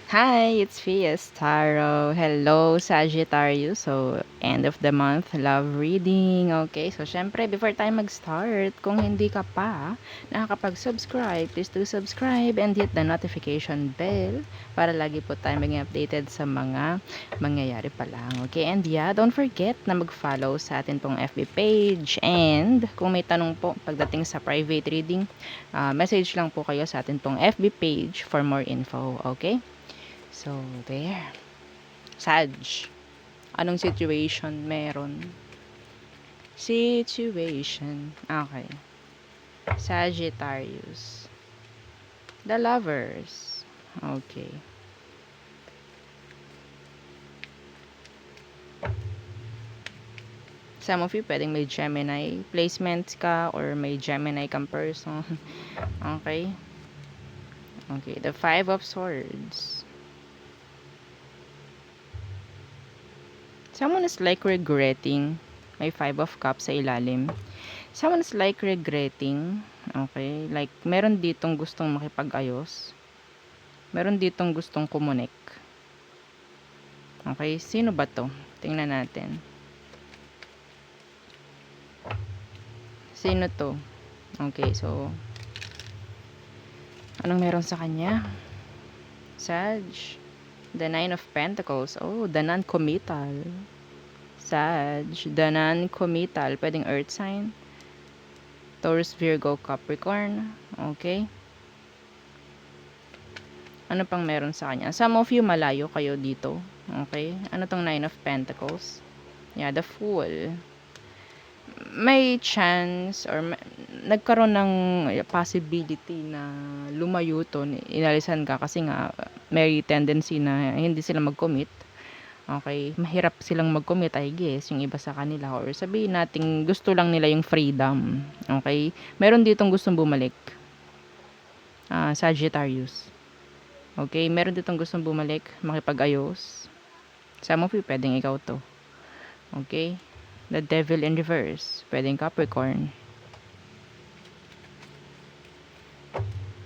Hi, it's Fias Tarot. Hello, Sagittarius. So, end of the month, love reading. Okay, so syempre, before tayo mag-start, kung hindi ka pa nakakapag-subscribe, please do subscribe and hit the notification bell para lagi po tayo maging updated sa mga mangyayari pa lang. Okay, and yeah, don't forget na mag-follow sa atin pong FB page. And kung may tanong po pagdating sa private reading, message lang po kayo sa atin pong FB page for more info. Okay? So, there. Sag. Anong situation meron? Situation. Okay. Sagittarius. The lovers. Okay. Some of you pwedeng may Gemini placements ka or may Gemini kang person. Okay. Okay. The Five of Swords. Someone is like regretting. May Five of Cups sa ilalim. Someone is like regretting. Okay. Like, meron ditong gustong makipag-ayos. Meron ditong gustong kumunik. Okay. Sino ba to? Tingnan natin. Sino to? Okay. So, anong meron sa kanya? Sag. The Nine of Pentacles. Oh, the non-committal. Sag. The non-committal. Pwedeng earth sign. Taurus, Virgo, Capricorn. Okay. Ano pang meron sa kanya? Some of you malayo kayo dito. Okay. Ano tong Nine of Pentacles? Yeah, the Fool. May chance or nagkaroon ng possibility na lumayo to, inalisan ka kasi nga may tendency na hindi sila mag-commit. Okay, mahirap silang mag-commit, I guess, yung iba sa kanila, or sabihin natin gusto lang nila yung freedom. Okay, meron ditong gustong bumalik. Sagittarius. Okay, meron ditong gustong bumalik, makipag-ayos. Some of you, pwedeng ikaw to. Okay, the Devil in reverse, pwedeng Capricorn.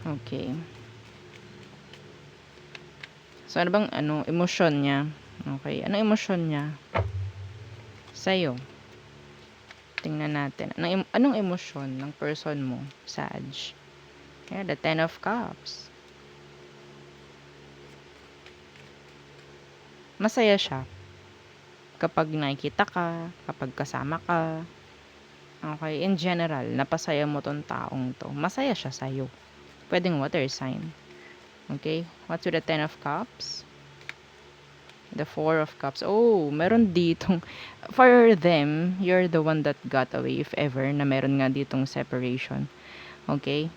Okay. So, ano bang emosyon niya? Okay. Anong emosyon niya sa'yo? Tingnan natin. Anong emosyon ng person mo, Sag? Yeah, the Ten of Cups. Masaya siya kapag nakikita ka, kapag kasama ka. Okay. In general, napasaya mo tong taong to. Masaya siya sa'yo. Pwedeng water sign. Okay. What's with the Ten of Cups? The Four of Cups. Oh, meron ditong, for them, you're the one that got away if ever na meron nga ditong separation. Okay?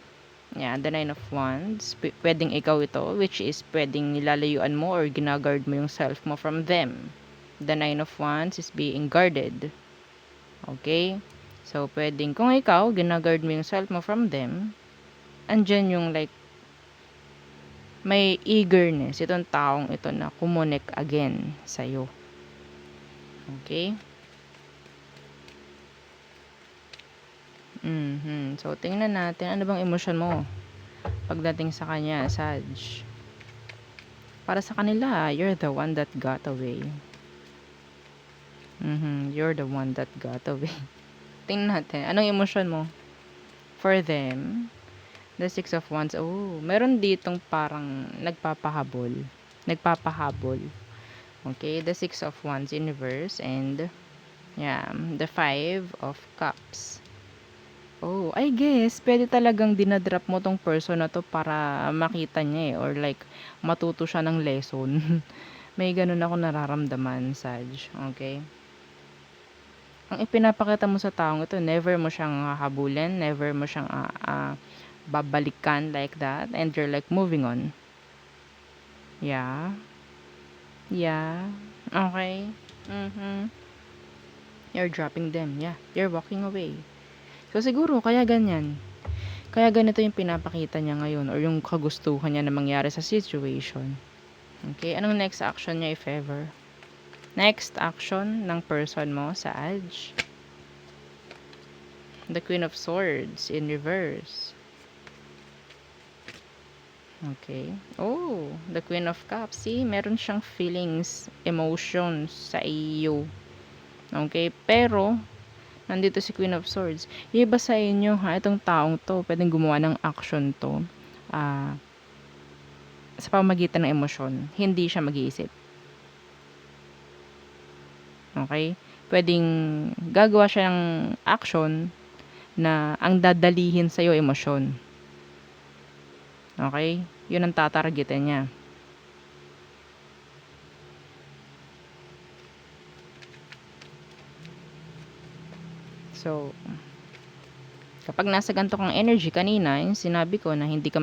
Yeah, the Nine of Wands. Pwedeng ikaw ito, which is pwedeng nilalayuan mo or ginaguard mo yung self mo from them. The Nine of Wands is being guarded. Okay? So, pwedeng kung ikaw, ginaguard mo yung self mo from them, andyan yung like, may eagerness itong taong ito na kumunik again sa'yo. Okay? So, tingnan natin, ano bang emosyon mo pagdating sa kanya, Sag? Para sa kanila, you're the one that got away. You're the one that got away. Tingnan natin, anong emosyon mo for them? The Six of Wands. Oh, meron ditong parang nagpapahabol. Okay, the Six of Wands in reverse and yeah, the Five of Cups. Oh, I guess pwede talagang dinadrop mo tong person na to para makita niya eh, or like matuto siya ng lesson. May ganun ako nararamdaman, Sag. Okay? Ang ipinapakita mo sa taong ito, never mo siyang hahabulin, never mo siyang babalikan like that, and you're like moving on. Yeah. Yeah. Okay. You're dropping them. Yeah. You're walking away. So, siguro, kaya ganyan. Kaya ganito yung pinapakita niya ngayon or yung kagustuhan niya na mangyari sa situation. Okay? Anong next action niya if ever? Next action ng person mo sa Sag. The Queen of Swords in reverse. Okay. Oh, the Queen of Cups. See, meron siyang feelings, emotions sa iyo. Okay, pero nandito si Queen of Swords. Iba sa inyo ha, itong taong to, pwedeng gumawa ng action to. Ah, sa pamamagitan ng emosyon, hindi siya mag-iisip. Okay? Pwedeng gagawa siya ng action na ang dadalihin sa'yo emosyon. Okay? Yun ang tatargetin niya. So, kapag nasa ganito kang energy kanina, yung sinabi ko na hindi ka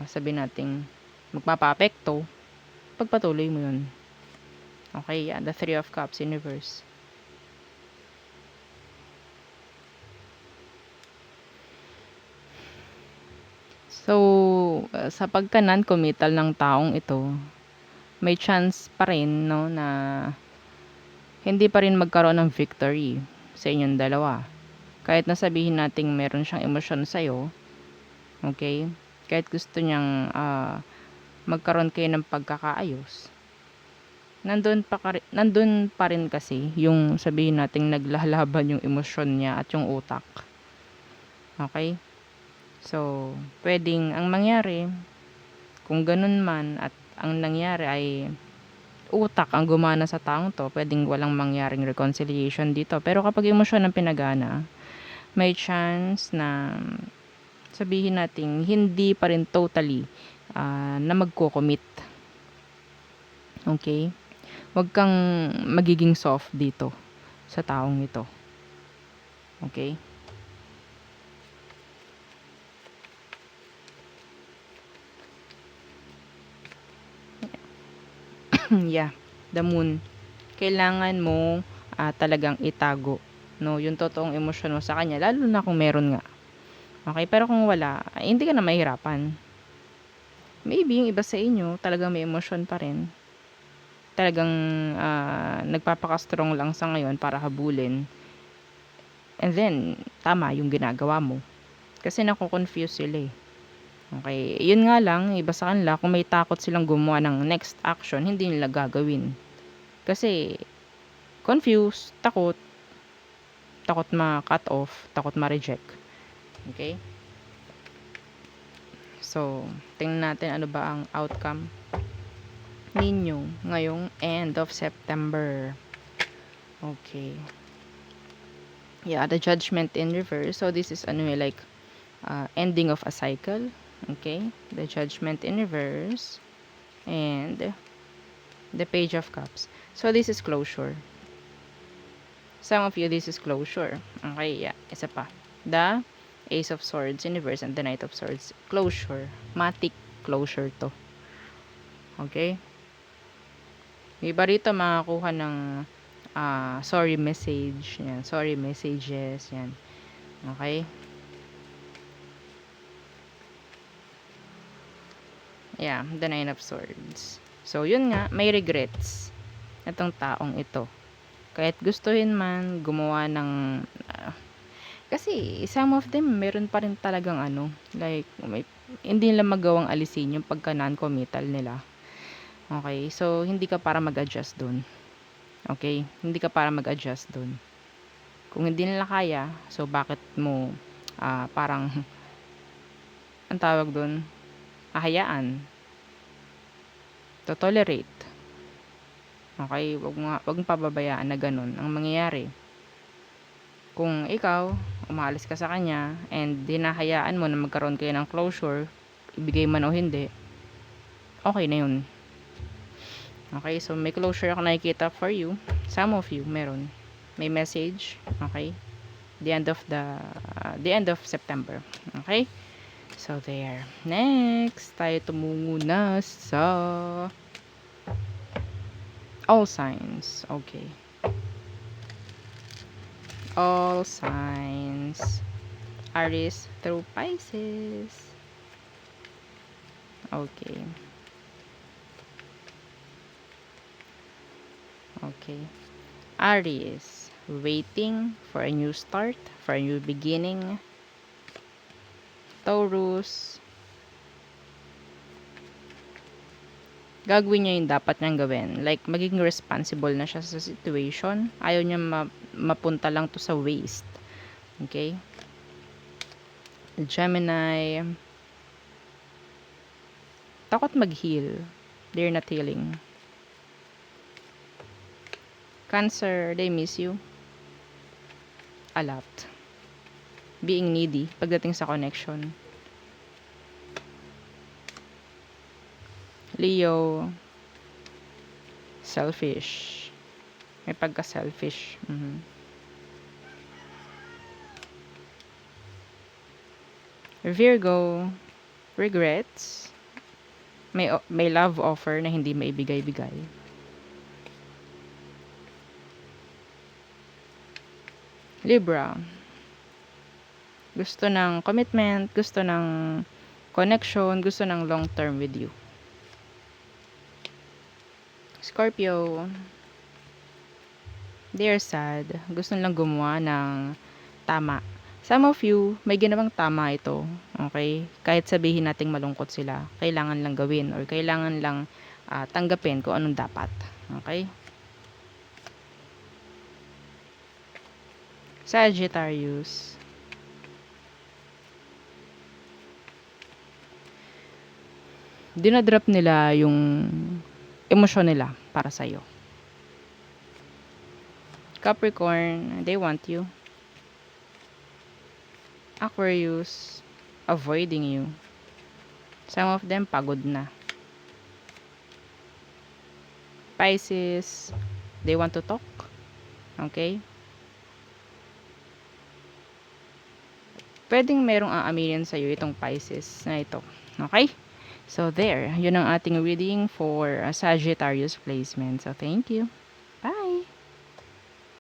sabi nating magpapa-apekto, pagpatuloy mo yun. Okay, yeah, the Three of Cups universe. So, sa pagka non-committal ng taong ito, may chance pa rin no na hindi pa rin magkaroon ng victory sa inyong dalawa. Kahit na sabihin nating meron siyang emosyon sa'yo, okay? Kahit gusto niyang magkaroon kayo ng pagkakaayos, nandun pa rin kasi yung sabihin nating naglalaban yung emosyon niya at yung utak. Okay? So, pwedeng ang mangyari, kung ganun man at ang nangyari ay utak ang gumana sa taong to, pwedeng walang mangyaring reconciliation dito. Pero kapag emosyon ang pinagana, may chance na sabihin natin hindi pa rin totally na magko-commit. Okay? Huwag kang magiging soft dito sa taong ito. Okay? Yeah, the moon. Kailangan mo talagang itago, no, yung totoong emosyon mo sa kanya, lalo na kung meron nga. Okay, pero kung wala, hindi ka na mahirapan. Maybe yung iba sa inyo, talagang may emosyon pa rin. Talagang nagpapaka-strong lang sa ngayon para habulin. And then, tama yung ginagawa mo. Kasi nako-confuse sila eh. Okay, yun nga lang, iba sa kanila, kung may takot silang gumawa ng next action, hindi nila gagawin. Kasi, confused, takot ma-cut off, takot ma-reject. Okay? So, tingnan natin ano ba ang outcome ninyo ngayong end of September. Okay. Yeah, the Judgment in reverse. So, this is like ending of a cycle. Okay? The Judgment in reverse. And the Page of Cups. So, this is closure. Some of you, this is closure. Okay, yeah. Isa pa. The Ace of Swords in reverse and the Knight of Swords. Closure. Matic closure to. Okay? May iba rito makakuha ng sorry message. Yan. Sorry messages. Yan. Okay? Yeah, the Nine of Swords. So, yun nga, may regrets itong taong ito. Kahit gustuhin man, gumawa ng kasi some of them meron pa rin talagang like hindi nila magawang alisin yung pagka non-committal nila. Okay, so hindi ka para mag-adjust dun. Okay, hindi ka para mag-adjust dun. Kung hindi nila kaya, so bakit mo parang ang tawag dun, hahayaan, to tolerate. Okay, wag mo pababayaan na ganun ang mangyayari. Kung ikaw, umalis ka sa kanya, and hinahayaan mo na magkaroon kayo ng closure, ibigay man o hindi, okay na yun. Okay, so may closure ako nakikita for you. Some of you, meron. May message, okay? The end of September. Okay? So, there. Next, tayo tumungo na sa all signs. Okay. All signs. Aries through Pisces. Okay. Okay. Aries, waiting for a new start, for a new beginning. Taurus, Gagawin niya yung dapat niyang gawin. Like, magiging responsible na siya sa situation. Ayaw niya mapunta lang to sa waste. Okay? Gemini, takot mag-heal. They're not healing. Cancer, they miss you a lot. Being needy pagdating sa connection. Leo, selfish. May pagka-selfish. Virgo, regrets. May love offer na hindi maibigay-bigay. Libra, gusto ng commitment, gusto ng connection, gusto ng long term with you. Scorpio, they're sad. Gusto lang gumawa ng tama. Some of you, may ginawang tama ito. Okay? Kahit sabihin nating malungkot sila, kailangan lang gawin or kailangan lang tanggapin kung anong dapat. Okay? Sagittarius, dinadrop nila yung emosyon nila para sa'yo. Capricorn, they want you. Aquarius, avoiding you. Some of them pagod na. Pisces, they want to talk. Okay? Pwedeng merong aaminin sa'yo itong Pisces na ito. Okay? So there, yun ang ating reading for Sagittarius placement. So thank you. Bye!